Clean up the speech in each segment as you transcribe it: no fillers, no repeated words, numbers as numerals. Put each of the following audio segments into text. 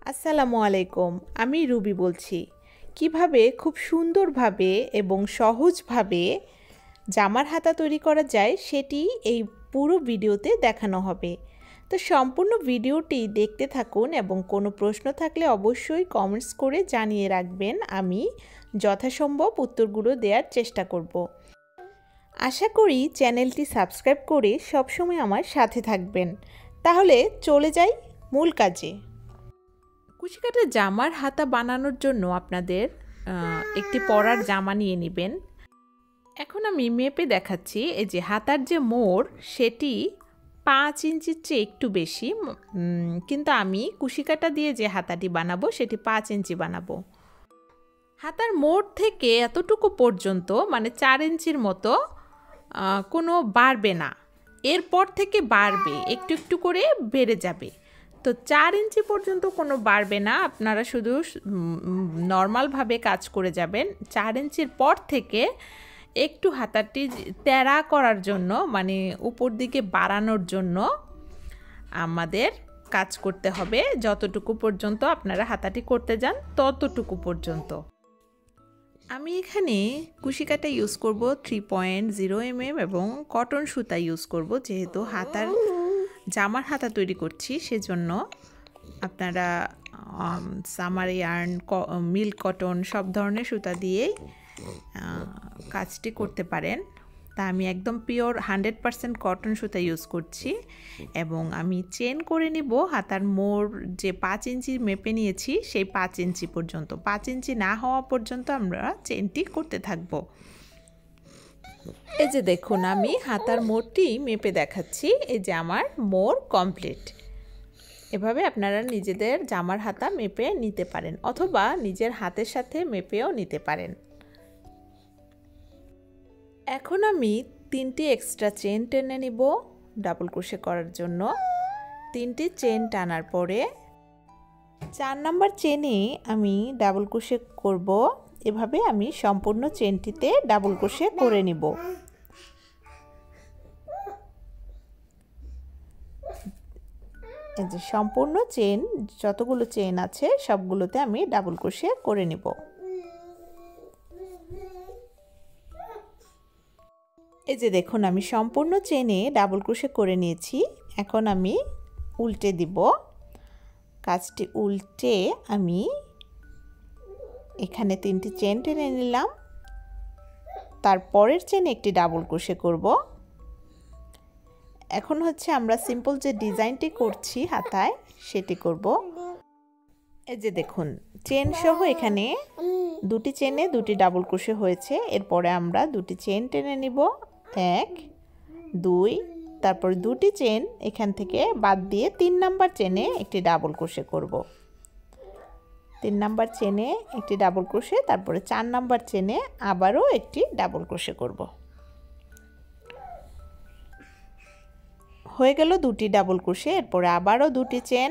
আসসালামু আলাইকুম, আমি রুবি বলছি। কিভাবে খুব সুন্দরভাবে এবং সহজভাবে জামার হাতা তৈরি করা যায় সেটি এই পুরো ভিডিওতে দেখানো হবে। তো সম্পূর্ণ ভিডিওটি দেখতে থাকুন এবং কোনো প্রশ্ন থাকলে অবশ্যই কমেন্টস করে জানিয়ে রাখবেন। আমি যথাসম্ভব উত্তরগুলো দেওয়ার চেষ্টা করব। আশা করি চ্যানেলটি সাবস্ক্রাইব করে সবসময় আমার সাথে থাকবেন। তাহলে চলে যাই মূল কাজে। কুশি কাটা জামার হাতা বানানোর জন্য আপনাদের একটি পরার জামা নিয়ে নেবেন। এখন আমি মেপে দেখাচ্ছি। এই যে হাতার যে মোড় সেটি 5 ইঞ্চির চেয়ে একটু বেশি, কিন্তু আমি কুশি কাটা দিয়ে যে হাতাটি বানাবো সেটি 5 ইঞ্চি বানাবো। হাতার মোড় থেকে এতটুকু পর্যন্ত মানে 4 ইঞ্চির মতো কোনো বাড়বে না, এরপর থেকে বাড়বে, একটু একটু করে বেড়ে যাবে। তো 4 ইঞ্চি পর্যন্ত কোনো বাড়বে না, আপনারা শুধু নর্মালভাবে কাজ করে যাবেন। 4 ইঞ্চির পর থেকে একটু হাতাটি তেড়া করার জন্য মানে উপর দিকে বাড়ানোর জন্য আমাদের কাজ করতে হবে। যতটুকু পর্যন্ত আপনারা হাতাটি করতে যান ততটুকু পর্যন্ত। আমি এখানে কুশি কাটা ইউজ করব 3.0 mm এবং কটন সুতা ইউজ করব, যেহেতু হাতার জামার হাতা তৈরি করছি সেজন্য আপনারা সামার ইয়ার্ন, মিল্ক কটন সব ধরনের সুতা দিয়েই কাজটি করতে পারেন। তা আমি একদম পিওর 100% কটন সুতা ইউজ করছি এবং আমি চেন করে নিব হাতার মোড় যে 5 ইঞ্চি মেপে নিয়েছি সেই 5 ইঞ্চি পর্যন্ত। 5 ইঞ্চি না হওয়া পর্যন্ত আমরা চেনটি করতে থাকব। এই যে দেখুন, আমি হাতার মোড়টি মেপে দেখাচ্ছি। এই যে আমার মোড় কমপ্লিট। এভাবে আপনারা নিজেদের জামার হাতা মেপে নিতে পারেন অথবা নিজের হাতের সাথে মেপেও নিতে পারেন। এখন আমি 3টি এক্সট্রা চেন টেনে নিব ডাবল ক্রোশে করার জন্য। 3টি চেন টানার পরে 4 নাম্বার চেনে আমি ডাবল ক্রোশে করব। এভাবে আমি সম্পূর্ণ চেনটিতে ডাবল ক্রোশে করে নিব। এই যে সম্পূর্ণ চেন, যতগুলো চেন আছে সবগুলোতে আমি ডাবল ক্রোশে করে নিব। এই যে দেখুন, আমি সম্পূর্ণ চেনে ডাবল ক্রোশে করে নিয়েছি। এখন আমি উল্টে দিব। কাজটি উল্টে আমি এখানে 3টি চেন টেনে নিলাম, তারপরের চেনে একটি ডাবল ক্রোশে করব। এখন হচ্ছে আমরা সিম্পল যে ডিজাইনটি করছি হাতায় সেটি করব। এই যে দেখুন, চেন সহ এখানে 2টি চেনে 2টি ডাবল ক্রোশে হয়েছে। এরপরে আমরা 2টি চেন টেনে নিব, 1 2, তারপর 2টি চেন এখান থেকে বাদ দিয়ে 3 নাম্বার চেনে একটি ডাবল ক্রোশে করব। 3 নাম্বার চেনে একটি ডাবল ক্রোশে, তারপরে 4 নাম্বার চেনে আবারও একটি ডাবল ক্রোশে করব। হয়ে গেল 2টি ডাবল ক্রোশে। এরপরে আবারও 2টি চেন,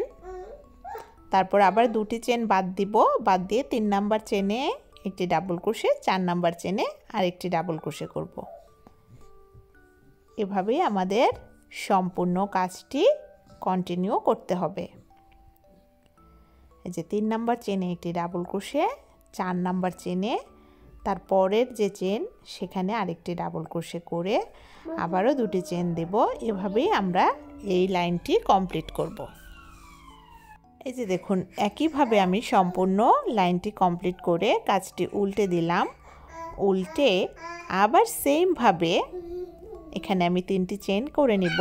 তারপর আবার 2টি চেন বাদ দিব, বাদ দিয়ে 3 নাম্বার চেনে একটি ডাবল ক্রোশে, 4 নাম্বার চেনে আরেকটি ডাবল ক্রোশে করব। এভাবেই আমাদের সম্পূর্ণ কাজটি কন্টিনিউ করতে হবে। এই যে 3 নাম্বার চেনে একটি ডাবল ক্রোশে, 4 নাম্বার চেনে তারপরের যে চেন সেখানে আরেকটি ডাবল ক্রোশে করে আবারও 2টি চেন দেব। এভাবেই আমরা এই লাইনটি কমপ্লিট করব। এই যে দেখুন, একইভাবে আমি সম্পূর্ণ লাইনটি কমপ্লিট করে কাজটি উল্টে দিলাম। উল্টে আবার সেমভাবে এখানে আমি 3টি চেন করে নিব।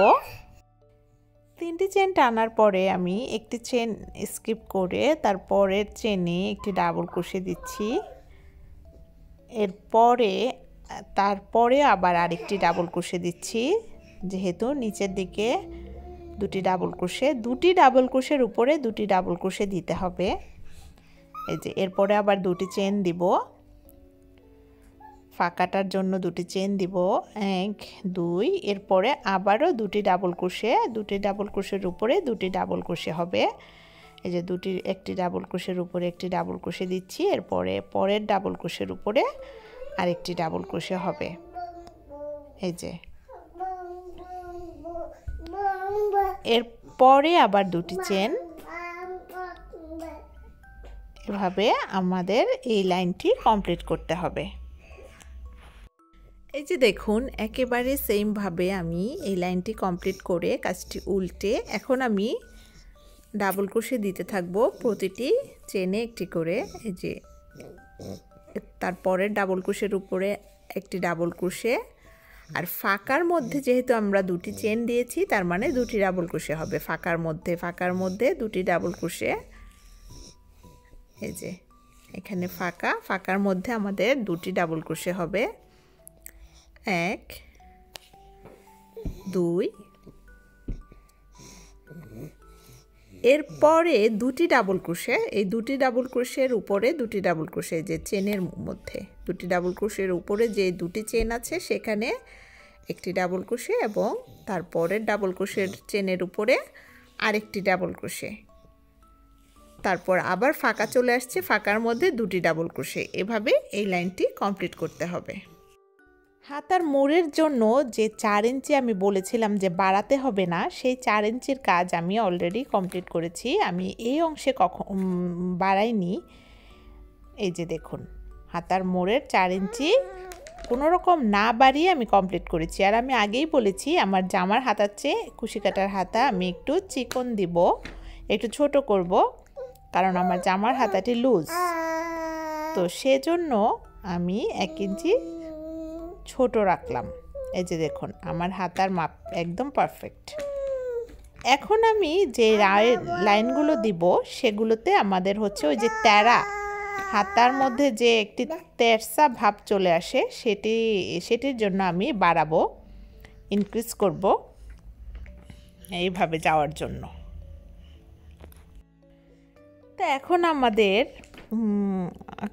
3টি চেন টানার পরে আমি একটি চেন স্কিপ করে তারপরের চেনে একটি ডাবল ক্রোশে দিচ্ছি। তারপরে আবার আরেকটি ডাবল ক্রোশে দিচ্ছি, যেহেতু নিচের দিকে 2টি ডাবল ক্রোশে, 2টি ডাবল ক্রোশের উপরে 2টি ডাবল ক্রোশে দিতে হবে। এই যে এরপরে আবার 2টি চেন দিব, ফাঁকাটার জন্য 2টি চেন দিব, 1 2, এরপরে আবারও 2টি ডাবল ক্রোশে, 2টি ডাবল ক্রোশের উপরে 2টি ডাবল ক্রোশে হবে। এই যে একটি ডাবল ক্রোশের উপরে একটি ডাবল ক্রোশে দিচ্ছি, এরপরে পরের ডাবল ক্রোশের উপরে আরেকটি ডাবল ক্রোশে হবে। এই যে এরপরে আবার 2টি চেন, এভাবে আমাদের এই লাইনটি কমপ্লিট করতে হবে। এই যে দেখুন একেবারে সেম ভাবে আমি এই লাইনটি কমপ্লিট করে কাজটি উল্টে এখন আমি ডাবল ক্রোশে দিতে থাকবো প্রতিটি চেনে একটি করে। এই যে তারপরে ডাবল ক্রোশের উপরে একটি ডাবল ক্রোশে, আর ফাঁকার মধ্যে যেহেতু আমরা দুটি চেন দিয়েছি তার মানে দুটি ডাবল ক্রোশে হবে। ফাঁকার মধ্যে দুটি ডাবল ক্রোশে। এই যে এখানে ফাঁকার মধ্যে আমাদের দুটি ডাবল ক্রোশে হবে। 1 2, এরপরে দুটি ডাবল ক্রোশে, এই দুটি ডাবল ক্রোশের উপরে দুটি ডাবল ক্রোশে, যে চেনের মধ্যে দুটি ডাবল ক্রোশের উপরে যে দুটি চেন আছে সেখানে একটি ডাবল ক্রোশে এবং তারপরের ডাবল ক্রোশের চেনের উপরে আরেকটি ডাবল ক্রোশে, তারপর আবার ফাঁকা চলে আসছে, ফাঁকার মধ্যে দুটি ডাবল ক্রোশে। এভাবে এই লাইনটি কমপ্লিট করতে হবে। হাতার মোড়ের জন্য যে 4 ইঞ্চি আমি বলেছিলাম যে বাড়াতে হবে না, সেই 4 ইঞ্চির কাজ আমি অলরেডি কমপ্লিট করেছি। আমি এই অংশে বাড়াইনি। এই যে দেখুন হাতার মোড়ের 4 ইঞ্চি কোনো রকম না বাড়িয়ে আমি কমপ্লিট করেছি। আর আমি আগেই বলেছি আমার জামার হাতার চেয়ে কুশি কাটার হাতা আমি একটু চিকন দিব, একটু ছোট করব, কারণ আমার জামার হাতাটি লুজ, তো সেজন্য আমি 1 ইঞ্চি ছোট রাখলাম। এই যে দেখুন আমার হাতার মাপ একদম পারফেক্ট। এখন আমি যে লাইনগুলো দিব সেগুলোতে আমাদের হচ্ছে ওই যে তেরা, হাতার মধ্যে যে একটি তেরসা ভাব চলে আসে সেটির জন্য আমি বাড়াবো, ইনক্রিজ করব এইভাবে যাওয়ার জন্য। তো এখন আমাদের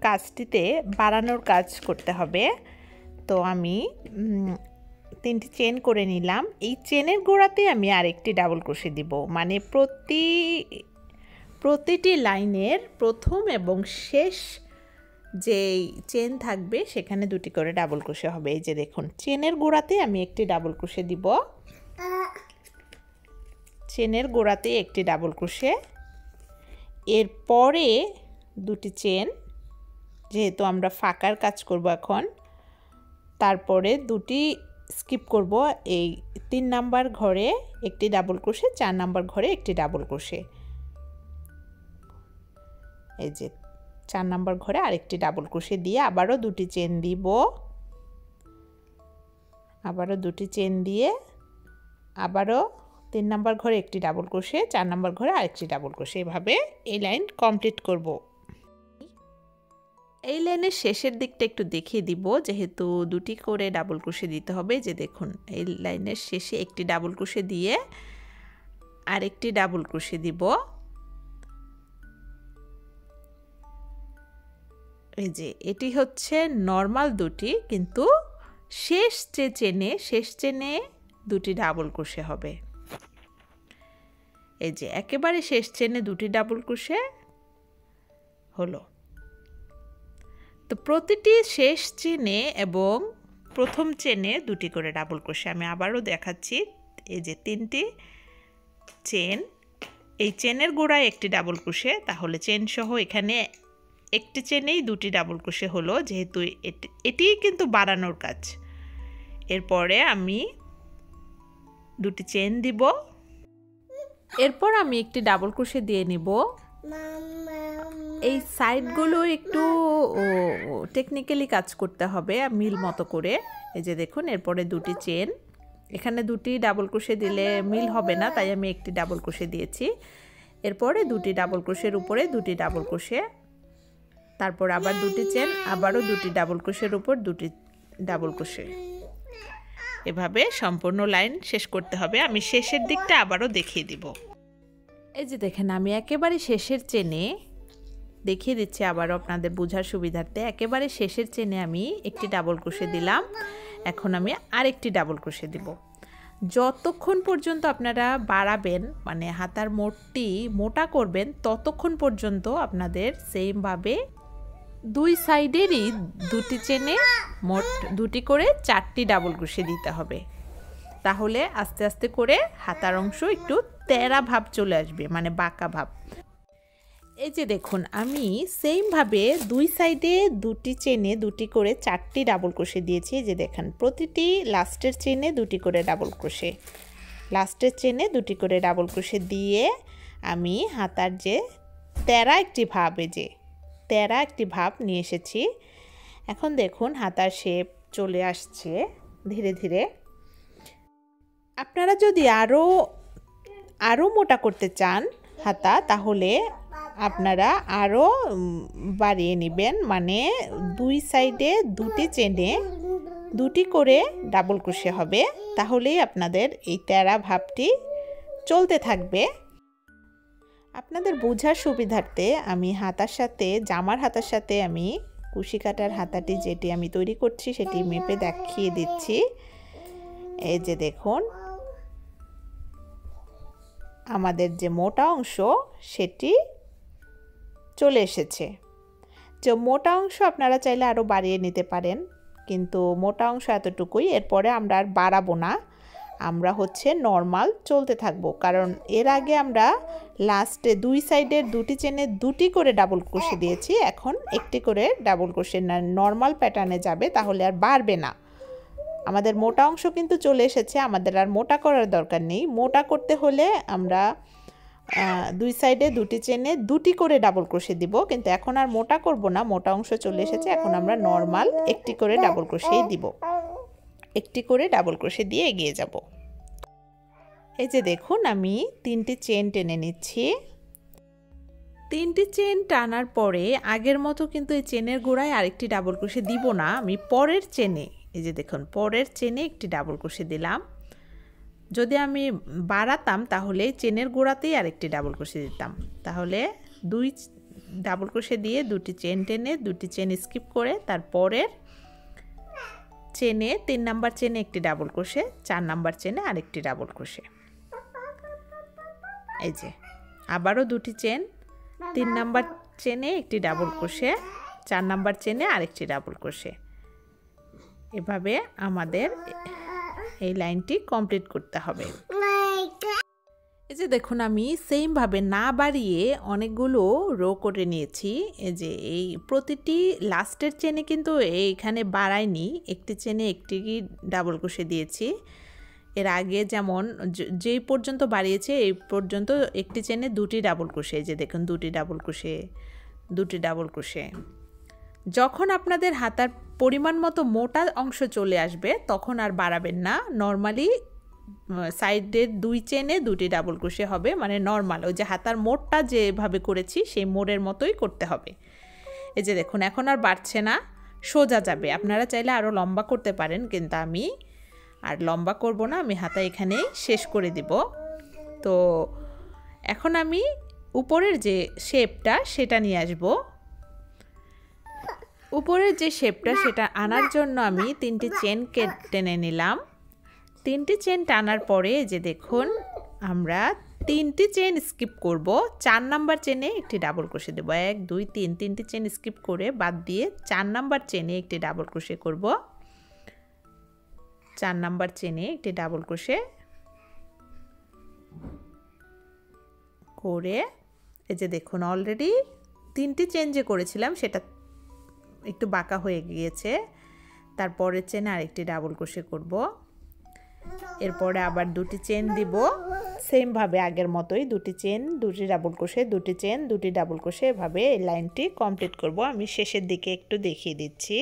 কাজটিতে বাড়ানোর কাজ করতে হবে। তো আমি 3টি চেন করে নিলাম। এই চেনের গোড়াতে আমি আরেকটি ডাবল ক্রোশে দিব, মানে প্রতিটি লাইনের প্রথম এবং শেষ যে চেন থাকবে সেখানে দুটি করে ডাবল ক্রোশে হবে। এই যে দেখুন চেনের গোড়াতে আমি একটি ডাবল ক্রোশে দিব, চেনের গোড়াতে একটি ডাবল ক্রোশে, এরপরে দুটি চেন, যেহেতু আমরা ফাঁকার কাজ করব এখন, তারপরে দুটি স্কিপ করব। এই 3 নাম্বার ঘরে একটি ডাবল ক্রোশে, 4 নাম্বার ঘরে একটি ডাবল ক্রোশে, এই যে 4 নাম্বার ঘরে আরেকটি ডাবল ক্রোশে দিয়ে আবারও দুটি চেন দিব, আবারও দুটি চেন দিয়ে আবারও 3 নাম্বার ঘরে একটি ডাবল ক্রোশে, 4 নাম্বার ঘরে আরেকটি ডাবল ক্রোশে। এভাবে এই লাইন কমপ্লিট করব। এই লাইনের শেষের দিকটা একটু দেখিয়ে দিব, যেহেতু দুটি করে ডাবল ক্রোশে দিতে হবে। যে দেখুন এই লাইনের শেষে একটি ডাবল ক্রোশে দিয়ে আরেকটি ডাবল ক্রোশে দিব। এই যে এটি হচ্ছে নরমাল দুটি, কিন্তু শেষ চেনে দুটি ডাবল ক্রোশে হবে। এই যে একেবারে শেষ চেনে দুটি ডাবল ক্রোশে হলো। তো প্রতিটি শেষ চেনে এবং প্রথম চেনে দুটি করে ডাবল ক্রোশে। আমি আবারও দেখাচ্ছি। এই যে 3টি চেন, এই চেনের গোড়ায় একটি ডাবল ক্রোশে, তাহলে চেন সহ এখানে একটি চেনেই দুটি ডাবল ক্রোশে হলো, যেহেতু এটি কিন্তু বাড়ানোর কাজ। এরপরে আমি দুটি চেন দিব, এরপর আমি একটি ডাবল ক্রোশে দিয়ে নিব। এই সাইডগুলো একটু টেকনিক্যালি কাজ করতে হবে মিল মতো করে। এই যে দেখুন এরপরে দুটি চেন, এখানে দুটি ডাবল ক্রোশে দিলে মিল হবে না, তাই আমি একটি ডাবল ক্রোশে দিয়েছি। এরপরে দুটি ডাবল ক্রোশের উপরে দুটি ডাবল ক্রোশে, তারপর আবার দুটি চেন, আবারও দুটি ডাবল ক্রোশের উপর দুটি ডাবল ক্রোশে। এভাবে সম্পূর্ণ লাইন শেষ করতে হবে। আমি শেষের দিকটা আবারও দেখিয়ে দিব। এই যে দেখেন আমি একেবারে শেষের চেনে দেখিয়ে দিচ্ছি আবারও আপনাদের বোঝার সুবিধার্থে। একেবারে শেষের চেনে আমি একটি ডাবল ক্রোশে দিলাম, এখন আমি আরেকটি ডাবল ক্রোশে দিব। যতক্ষণ পর্যন্ত আপনারা বাড়াবেন, মানে হাতার মোড়টি মোটা করবেন, ততক্ষণ পর্যন্ত আপনাদের সেমভাবে দুই সাইডেরই দুটি চেনে মোট দুটি করে 4টি ডাবল ক্রোশে দিতে হবে। তাহলে আস্তে আস্তে করে হাতার অংশ একটু তেরা ভাব চলে আসবে, মানে বাঁকা ভাব। এই যে দেখুন আমি সেম ভাবে দুই সাইডে দুটি চেনে দুটি করে 4টি ডাবল ক্রোশে দিয়েছি। যে দেখেন প্রতিটি লাস্টের চেনে দুটি করে ডাবল ক্রোশে, লাস্টের চেনে দুটি করে ডাবল ক্রোশে দিয়ে আমি হাতার যে তেরা একটি ভাব, এই যে তেরা একটি ভাব নিয়ে এসেছি। এখন দেখুন হাতার শেপ চলে আসছে ধীরে ধীরে। আপনারা যদি আরও মোটা করতে চান হাতা, তাহলে আপনারা আরও বাড়িয়ে নেবেন, মানে দুই সাইডে দুটি চেনে দুটি করে ডাবল ক্রোশে হবে, তাহলেই আপনাদের এই তেরা ভাবটি চলতে থাকবে। আপনাদের বোঝার সুবিধার্থে আমি হাতার সাথে, জামার হাতার সাথে আমি কুশি কাটার হাতাটি যেটি আমি তৈরি করছি সেটি মেপে দেখিয়ে দিচ্ছি। এই যে দেখুন আমাদের যে মোটা অংশ সেটি চলে এসেছে। যে মোটা অংশ আপনারা চাইলে আরও বাড়িয়ে নিতে পারেন, কিন্তু মোটা অংশ এতটুকুই, এরপরে আমরা আর বাড়াবো না, আমরা হচ্ছে নর্মাল চলতে থাকবো। কারণ এর আগে আমরা লাস্টে দুই সাইডের দুটি চেনে দুটি করে ডাবল ক্রোশে দিয়েছি, এখন একটি করে ডাবল ক্রোশে নর্মাল প্যাটার্নে যাবে, তাহলে আর বাড়বে না। আমাদের মোটা অংশ কিন্তু চলে এসেছে, আমাদের আর মোটা করার দরকার নেই। মোটা করতে হলে আমরা দুই সাইডে দুটি চেনে দুটি করে ডাবল ক্রোশে দিব, কিন্তু এখন আর মোটা করব না, মোটা অংশ চলে এসেছে, এখন আমরা নর্মাল একটি করে ডাবল ক্রোশেই দিব, একটি করে ডাবল ক্রোশে দিয়ে এগিয়ে যাব। এই যে দেখুন আমি 3টি চেন টেনে নিচ্ছি। 3টি চেন টানার পরে আগের মতো কিন্তু এই চেনের গোড়ায় আরেকটি ডাবল ক্রোশে দিব না, আমি পরের চেনে, এই যে দেখুন পরের চেনে একটি ডাবল ক্রোশে দিলাম। যদি আমি বাড়াতাম তাহলে চেনের গোড়াতেই আরেকটি ডাবল ক্রোশে দিতাম, তাহলে দুই ডাবল ক্রোশে দিয়ে দুটি চেন টেনে দুটি চেন স্কিপ করে তারপরের চেনে 3 নাম্বার চেনে একটি ডাবল ক্রোশে, 4 নাম্বার চেনে আরেকটি ডাবল ক্রোশে। এই যে আবারও দুটি চেন, 3 নাম্বার চেনে একটি ডাবল ক্রোশে, 4 নাম্বার চেনে আরেকটি ডাবল ক্রোশে। এভাবে আমাদের এই লাইনটি কমপ্লিট করতে হবে। এই যে দেখুন আমি সেম ভাবে না বাড়িয়ে অনেকগুলো রো করে নিয়েছি। এই যে এই প্রতিটি লাস্টের চেনে কিন্তু এইখানে বাড়াইনি, একটি চেনে একটি ডাবল ক্রোশে দিয়েছি। এর আগে যেমন যেই পর্যন্ত বাড়িয়েছে এই পর্যন্ত একটি চেনে দুটি ডাবল ক্রোশে, যে দেখুন দুটি ডাবল ক্রোশে, দুটি ডাবল ক্রোশে। যখন আপনাদের হাতার পরিমাণ মতো মোটা অংশ চলে আসবে তখন আর বাড়াবেন না, নর্মালি সাইডের দুই চেনে দুটি ডাবল ক্রোশে হবে, মানে নর্মাল ওই যে হাতার মোড়টা যেভাবে করেছি সেই মোড়ের মতোই করতে হবে। এই যে দেখুন এখন আর বাড়ছে না, সোজা যাবে। আপনারা চাইলে আরও লম্বা করতে পারেন, কিন্তু আমি আর লম্বা করব না, আমি হাতা এখানেই শেষ করে দিব। তো এখন আমি উপরের যে শেপটা সেটা নিয়ে আসব। উপরের যে শেপটা সেটা আনার জন্য আমি 3টি চেন টেনে নিলাম। 3টি চেন টানার পরে যে দেখুন আমরা 3টি চেন স্কিপ করব, 4 নাম্বার চেনে একটি ডাবল ক্রোশে দেব। 1 2 3, 3টি চেন স্কিপ করে বাদ দিয়ে 4 নাম্বার চেনে একটি ডাবল ক্রোশে করব। 4 নাম্বার চেনে একটি ডাবল ক্রোশে করে, এই যে দেখুন অলরেডি 3টি চেন যে করেছিলাম সেটা একটু বাঁকা হয়ে গিয়েছে। তারপরে চেনে আরেকটি ডাবল ক্রোশে করব, এরপরে আবার দুটি চেন দিব সেম ভাবে আগের মতোই, দুটি চেন দুটি ডাবল ক্রোশে, দুটি চেন দুটি ডাবল ক্রোশে, এভাবে এই লাইনটি কমপ্লিট করব। আমি শেষের দিকে একটু দেখিয়ে দিচ্ছি।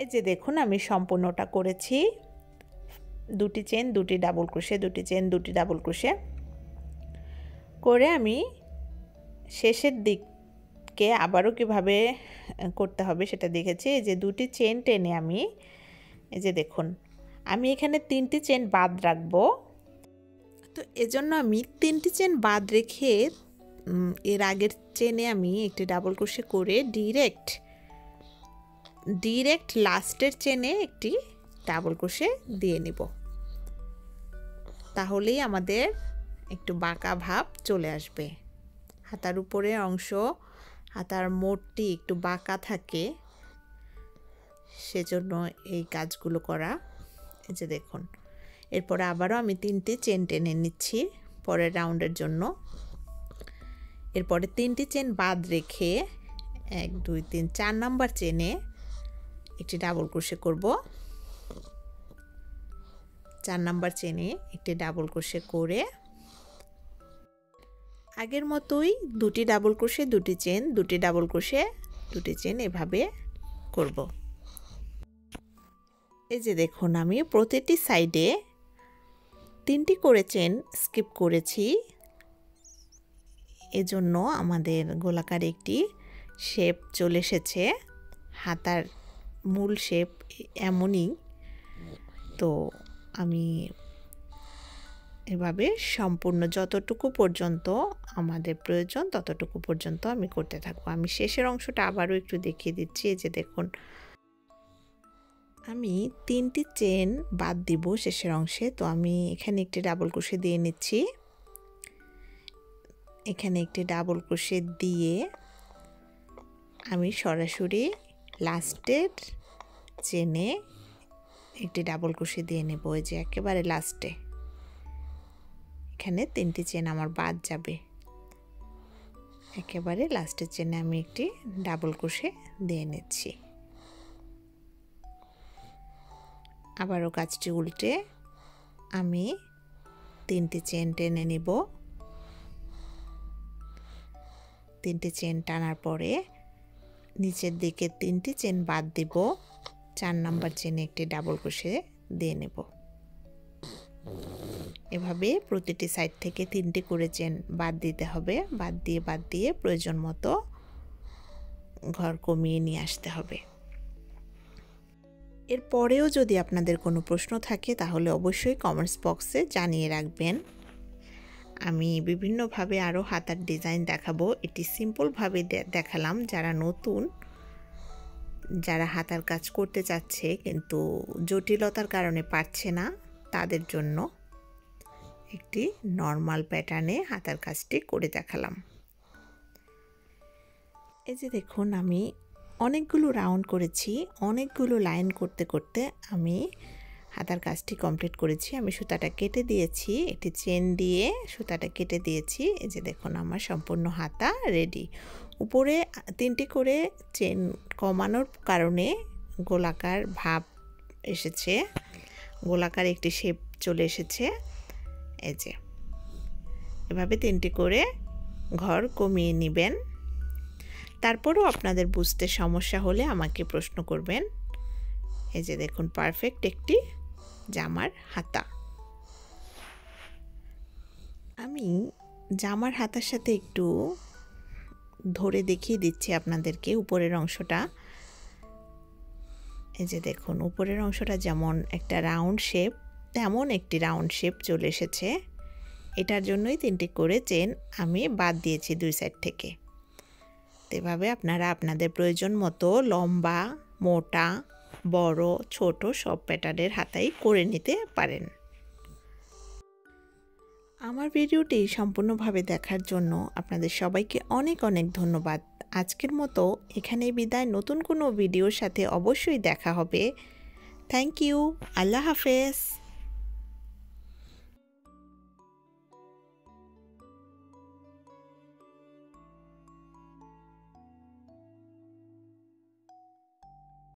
এই যে দেখুন আমি সম্পূর্ণটা করেছি, দুটি চেন দুটি ডাবল ক্রোশে, দুটি চেন দুটি ডাবল ক্রোশে করে আমি শেষের দিককে আবারও কিভাবে করতে হবে সেটা দেখেছি। এই যে দুটি চেন টেনে আমি, এই যে দেখুন আমি এখানে 3টি চেন বাদ রাখবো, তো এজন্য আমি 3টি চেন বাদ রেখে এর আগের চেনে আমি একটি ডাবল ক্রোশে করে ডিরেক্ট লাস্টের চেনে একটি ডাবল ক্রোশে দিয়ে নিব, তাহলেই আমাদের একটু বাঁকা ভাব চলে আসবে। হাতার উপরে অংশ, হাতার মোড়টি একটু বাঁকা থাকে, সেজন্য এই কাজগুলো করা। এই যে দেখুন এরপরে আবারও আমি 3টি চেন টেনে নিচ্ছি পরের রাউন্ডের জন্য। এরপরে 3টি চেন বাদ রেখে 1 2 3 4 নাম্বার চেনে একটি ডাবল ক্রোশে করব। 4 নাম্বার চেনে একটি ডাবল ক্রোশে করে আগের মতোই দুটি ডাবল ক্রোশে, দুটি চেন, দুটি ডাবল ক্রোশে, দুটি চেন এভাবে করব। এই যে দেখুন আমি প্রতিটি সাইডে 3টি করে চেন স্কিপ করেছি, এজন্য আমাদের গোলাকার একটি শেপ চলে এসেছে। হাতার মূল শেপ এমনই। তো আমি এভাবে সম্পূর্ণ যতটুকু পর্যন্ত আমাদের প্রয়োজন ততটুকু পর্যন্ত আমি করতে থাকবো। আমি শেষের অংশটা আবারও একটু দেখিয়ে দিচ্ছি। এই যে দেখুন আমি 3টি চেন বাদ দিব শেষের অংশে। তো আমি এখানে একটি ডাবল ক্রোশে দিয়ে নিচ্ছি। এখানে একটি ডাবল ক্রোশে দিয়ে আমি সরাসরি লাস্টের চেনে একটি ডাবল ক্রোশে দিয়ে নেব। এই যে একেবারে লাস্টে এখানে 3টি চেন আমার বাদ যাবে। একেবারে লাস্টের চেনে আমি একটি ডাবল ক্রোশে দিয়ে নিচ্ছি। আবারও কাজটি উল্টে আমি 3টি চেন টেনে নিব। 3টি চেন টানার পরে নিচের দিকে 3টি চেন বাদ দিব। 4 নাম্বার চেনে একটি ডাবল ক্রোশে দিয়ে নেব। এভাবে প্রতিটি সাইড থেকে 3টি করে চেন বাদ দিতে হবে। বাদ দিয়ে প্রয়োজন মতো ঘর কমিয়ে নিয়ে আসতে হবে। এরপরেও যদি আপনাদের কোনো প্রশ্ন থাকে তাহলে অবশ্যই কমেন্টস বক্সে জানিয়ে রাখবেন। আমি বিভিন্নভাবে আরও হাতার ডিজাইন দেখাবো। এটি সিম্পলভাবে দেখালাম। যারা নতুন, যারা হাতার কাজ করতে চাচ্ছে কিন্তু জটিলতার কারণে পারছে না, তাদের জন্য একটি নর্মাল প্যাটার্নে হাতার কাজটি করে দেখালাম। এই যে দেখুন আমি অনেকগুলো রাউন্ড করেছি, অনেকগুলো লাইন করতে করতে আমি হাতার কাজটি কমপ্লিট করেছি। আমি সুতাটা কেটে দিয়েছি, একটি চেন দিয়ে সুতাটা কেটে দিয়েছি। এই যে দেখুন আমার সম্পূর্ণ হাতা রেডি। উপরে 3টি করে চেন কমানোর কারণে গোলাকার ভাব এসেছে, গোলাকার একটি শেপ চলে এসেছে। এই যে এভাবে 3টি করে ঘর কমিয়ে নেবেন। তারপরেও আপনাদের বুঝতে সমস্যা হলে আমাকে প্রশ্ন করবেন। এই যে দেখুন পারফেক্ট একটি জামার হাতা। আমি জামার হাতার সাথে একটু ধরে দেখিয়ে দিচ্ছি আপনাদেরকে উপরের অংশটা। এই যে দেখুন উপরের অংশটা যেমন একটা রাউন্ড শেপ, তেমন একটি রাউন্ড শেপ চলে এসেছে। এটার জন্যই 3টি করে চেন আমি বাদ দিয়েছি 2 সাইড থেকে। এভাবে আপনারা আপনাদের প্রয়োজন মতো লম্বা, মোটা, বড়, ছোট সব প্যাটার্নের হাতাই করে নিতে পারেন। আমার ভিডিওটি সম্পূর্ণভাবে দেখার জন্য আপনাদের সবাইকে অনেক অনেক ধন্যবাদ। আজকের মতো এখানেই বিদায়। নতুন কোনো ভিডিওর সাথে অবশ্যই দেখা হবে। Thank you. আল্লাহ হাফেজ।